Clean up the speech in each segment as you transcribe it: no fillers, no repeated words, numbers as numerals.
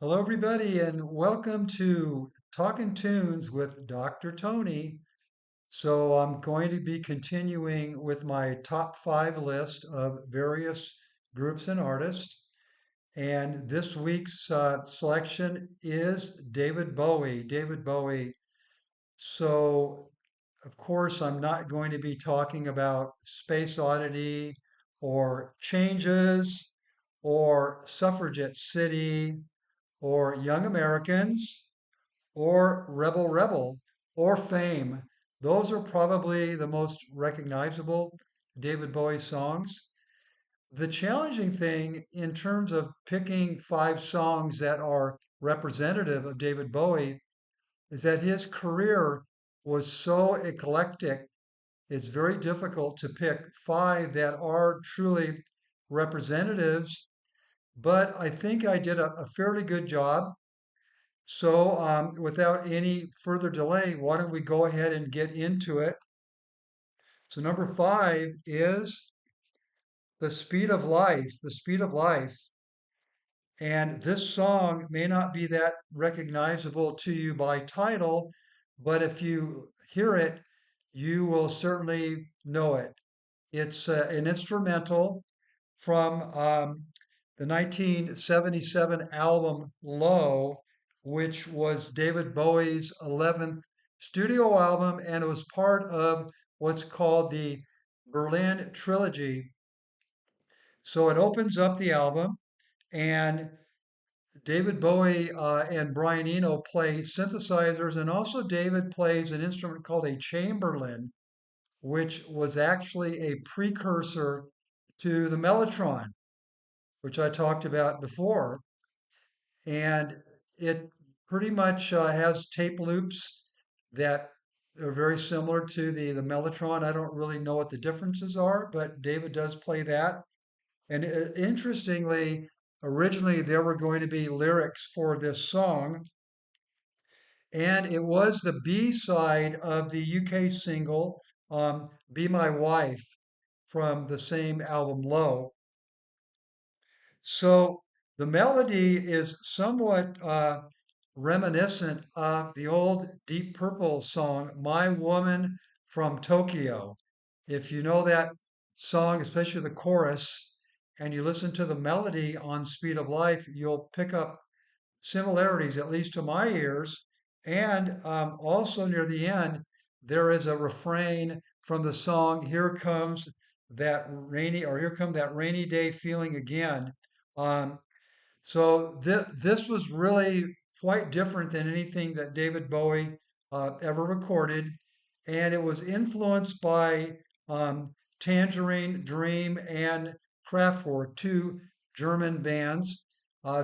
Hello, everybody, and welcome to Talking Tunes with Dr. Tony. So, I'm going to be continuing with my top five list of various groups and artists. And this week's selection is David Bowie. David Bowie. So, of course, I'm not going to be talking about Space Oddity or Changes or Suffragette City or Young Americans or Rebel Rebel or Fame. Those are probably the most recognizable David Bowie songs. The challenging thing in terms of picking five songs that are representative of David Bowie is that his career was so eclectic. It's very difficult to pick five that are truly representatives, but I think I did a fairly good job. So, without any further delay, why don't we go ahead and get into it? So, number five is The Speed of Life. The Speed of Life. And this song may not be that recognizable to you by title, but if you hear it, you will certainly know it. It's an instrumental from the 1977 album Low, which was David Bowie's 11th studio album, and it was part of what's called the Berlin Trilogy. So it opens up the album, and David Bowie and Brian Eno play synthesizers, and also David plays an instrument called a Chamberlin, which was actually a precursor to the Mellotron, which I talked about before. And it pretty much has tape loops that are very similar to the Mellotron. I don't really know what the differences are, but David does play that. And interestingly, originally there were going to be lyrics for this song, and it was the B side of the UK single, Be My Wife, from the same album, Low. So the melody is somewhat reminiscent of the old Deep Purple song, My Woman from Tokyo. If you know that song, especially the chorus, and you listen to the melody on Speed of Life, you'll pick up similarities, at least to my ears. And also near the end, there is a refrain from the song, Here Comes That Rainy, or Here Come That Rainy Day Feeling Again. Um, so this was really quite different than anything that David Bowie ever recorded, and it was influenced by Tangerine Dream and Kraftwerk, two German bands.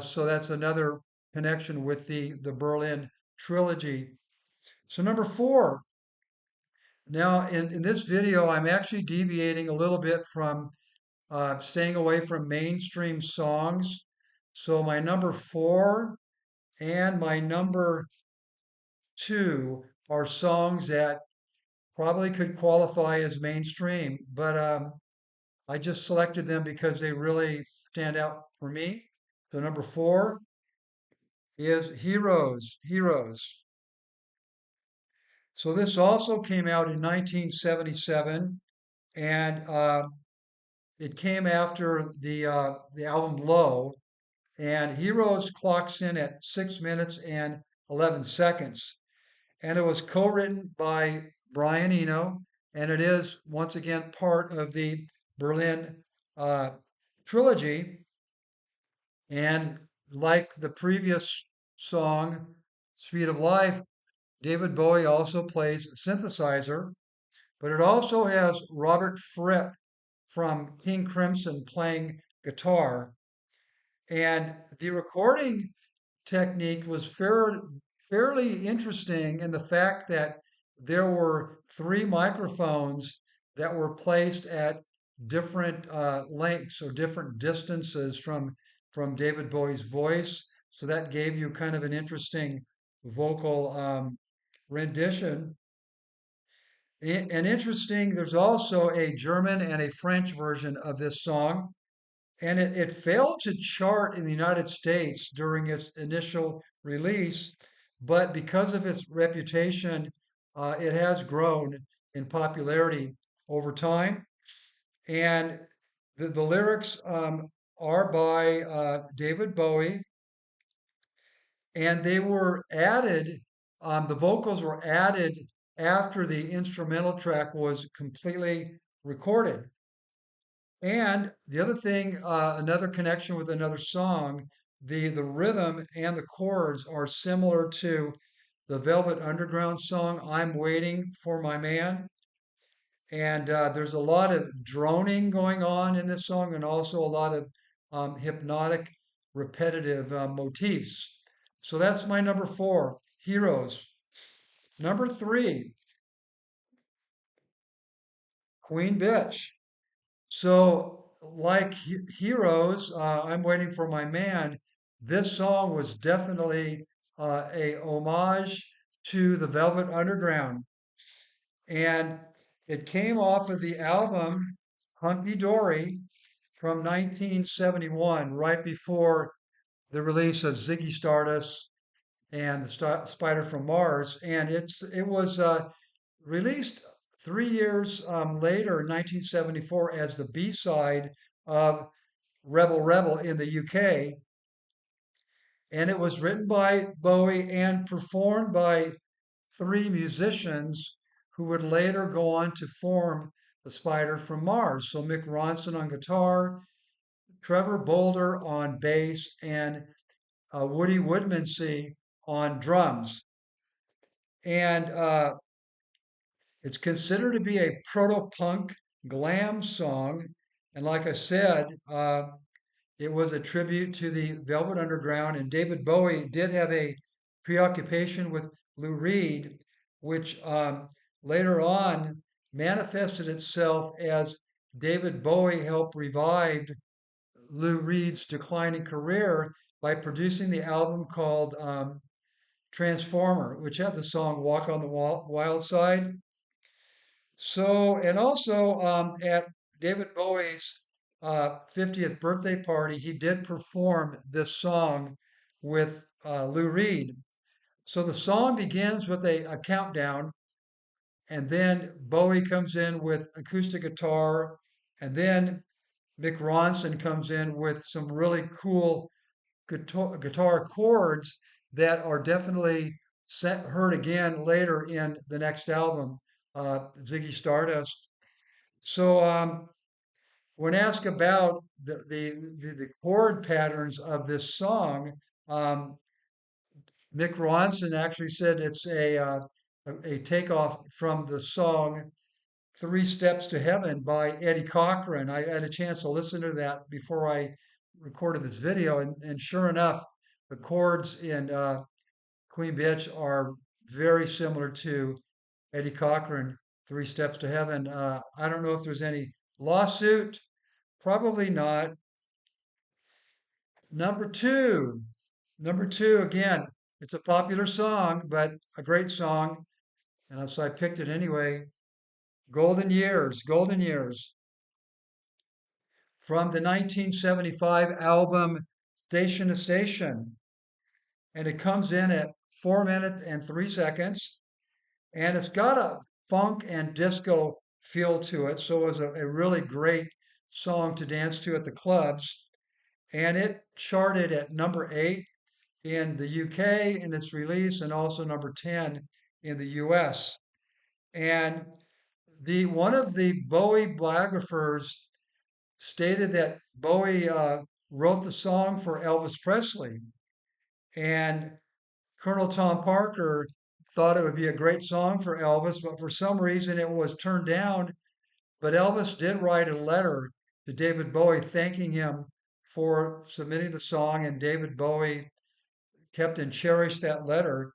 So that's another connection with the Berlin trilogy. So number four. Now in this video, I'm actually deviating a little bit from staying away from mainstream songs. So my number four and my number two are songs that probably could qualify as mainstream, but I just selected them because they really stand out for me. So number four is Heroes, Heroes. So this also came out in 1977, and it came after the album Low, and Heroes clocks in at 6 minutes and 11 seconds. And it was co-written by Brian Eno, and it is once again part of the Berlin uh, trilogy. And like the previous song, Speed of Life, David Bowie also plays synthesizer, but it also has Robert Fripp from King Crimson playing guitar. And the recording technique was fairly interesting in the fact that there were three microphones that were placed at different lengths or different distances from David Bowie's voice. So that gave you kind of an interesting vocal rendition. And interesting, there's also a German and a French version of this song. and it failed to chart in the United States during its initial release, but because of its reputation, it has grown in popularity over time. And the lyrics are by David Bowie, and they were added, the vocals were added after the instrumental track was completely recorded. And the other thing, another connection with another song, the rhythm and the chords are similar to the Velvet Underground song "I'm Waiting for My Man," and there's a lot of droning going on in this song, and also a lot of hypnotic, repetitive motifs. So that's my number four, Heroes. Number three, Queen Bitch. So, like Heroes, I'm Waiting for My Man, this song was definitely a homage to the Velvet Underground. And it came off of the album Hunky Dory from 1971, right before the release of Ziggy Stardust and the Spider from Mars. And it was released 3 years later, in 1974, as the B-side of Rebel Rebel in the UK. And it was written by Bowie and performed by three musicians who would later go on to form the Spider from Mars. So Mick Ronson on guitar, Trevor Bolder on bass, and Woody Woodmansey on drums. And it's considered to be a proto-punk glam song. And like I said, it was a tribute to the Velvet Underground. And David Bowie did have a preoccupation with Lou Reed, which later on manifested itself as David Bowie helped revive Lou Reed's declining career by producing the album called Transformer, which had the song Walk on the Wild Side. So, and also at David Bowie's 50th birthday party, he did perform this song with Lou Reed. So the song begins with a countdown, and then Bowie comes in with acoustic guitar, and then Mick Ronson comes in with some really cool guitar chords that are definitely heard again later in the next album, Ziggy Stardust. So when asked about the chord patterns of this song, um, Mick Ronson actually said it's a takeoff from the song Three Steps to Heaven by Eddie Cochran. I had a chance to listen to that before I recorded this video, and sure enough, the chords in Queen Bitch are very similar to Eddie Cochran, Three Steps to Heaven. I don't know if there's any lawsuit, probably not. Number two, number two, again, it's a popular song, but a great song, and so I picked it anyway. Golden Years, Golden Years, from the 1975 album Station to Station. And it comes in at 4 minutes and 3 seconds. And it's got a funk and disco feel to it. So it was a really great song to dance to at the clubs. And it charted at number 8 in the UK in its release, and also number 10 in the US. And the one of the Bowie biographers stated that Bowie wrote the song for Elvis Presley, and Colonel Tom Parker thought it would be a great song for Elvis, but for some reason it was turned down. But Elvis did write a letter to David Bowie thanking him for submitting the song, and David Bowie kept and cherished that letter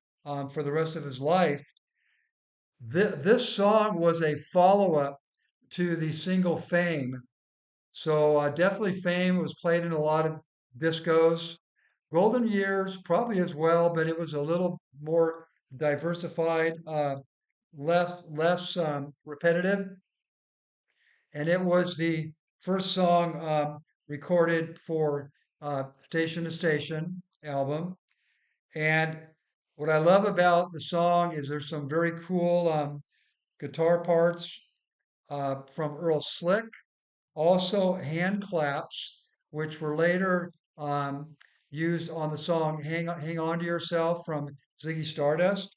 for the rest of his life. This song was a follow up to the single Fame. So definitely Fame was played in a lot of discos. Golden Years probably as well, but it was a little more diversified, less repetitive, and it was the first song recorded for Station to Station album. And what I love about the song is there's some very cool guitar parts from Earl Slick, also hand claps, which were later used on the song Hang On to Yourself from Ziggy Stardust.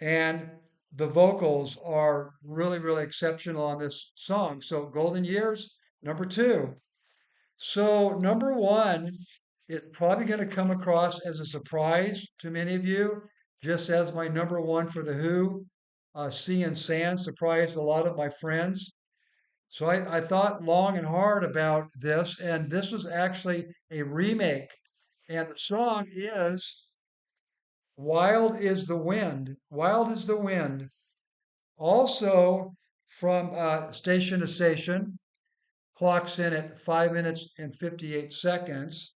And the vocals are really, really exceptional on this song. So, Golden Years, number two. So, number one is probably going to come across as a surprise to many of you, just as my number one for The Who, Sea and Sand, surprised a lot of my friends. So I thought long and hard about this, and this was actually a remake. And the song is Wild is the Wind. Wild is the Wind. Also from Station to Station, clocks in at 5 minutes and 58 seconds.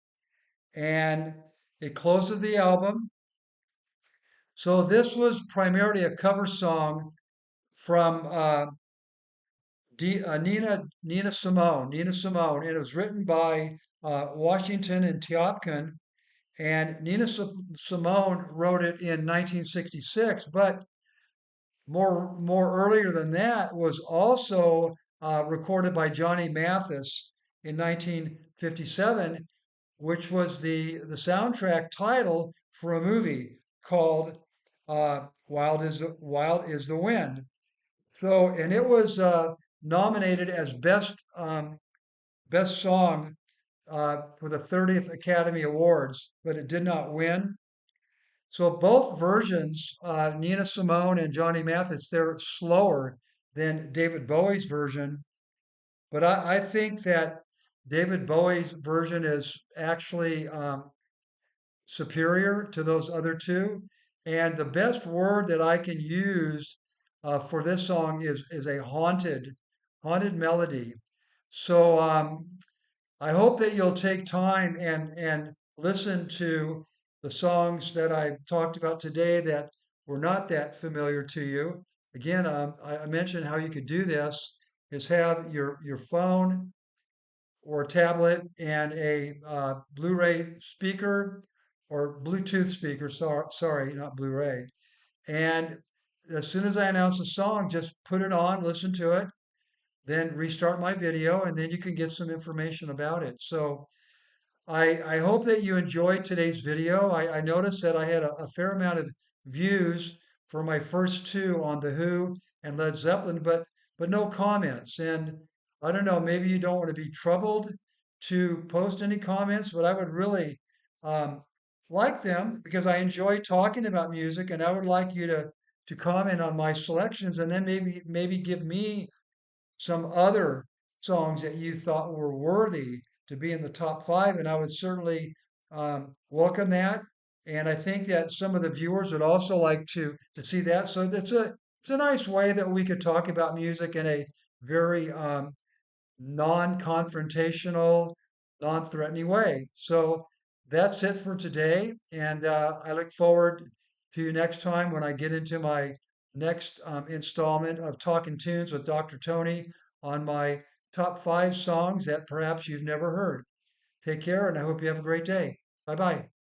And it closes the album. So this was primarily a cover song from Nina Simone, and it was written by Washington and Tiopkin. And Simone wrote it in 1966, but more earlier than that was also recorded by Johnny Mathis in 1957, which was the soundtrack title for a movie called Wild is the Wind. So, and it was nominated as best song for the 30th Academy Awards, but it did not win. So both versions, Nina Simone and Johnny Mathis, they're slower than David Bowie's version. But I think that David Bowie's version is actually superior to those other two. And the best word that I can use for this song is a haunted melody. So I hope that you'll take time and listen to the songs that I talked about today that were not that familiar to you. Again, I mentioned how you could do this is have your phone or a tablet and a Blu-ray speaker or Bluetooth speaker. Sorry, not Blu-ray. And as soon as I announce a song, just put it on, listen to it, then restart my video, and then you can get some information about it. So I hope that you enjoyed today's video. I noticed that I had a fair amount of views for my first two on The Who and Led Zeppelin, but no comments. And I don't know, maybe you don't want to be troubled to post any comments, but I would really um, like them because I enjoy talking about music, and I would like you to comment on my selections and then maybe give me some other songs that you thought were worthy to be in the top five, and I would certainly welcome that. And I think that some of the viewers would also like to see that. So it's a nice way that we could talk about music in a very non-confrontational, non-threatening way. So that's it for today, and I look forward to you next time when I get into my next installment of Talking Tunes with Dr. Tony on my top five songs that perhaps you've never heard. Take care, and I hope you have a great day. Bye bye.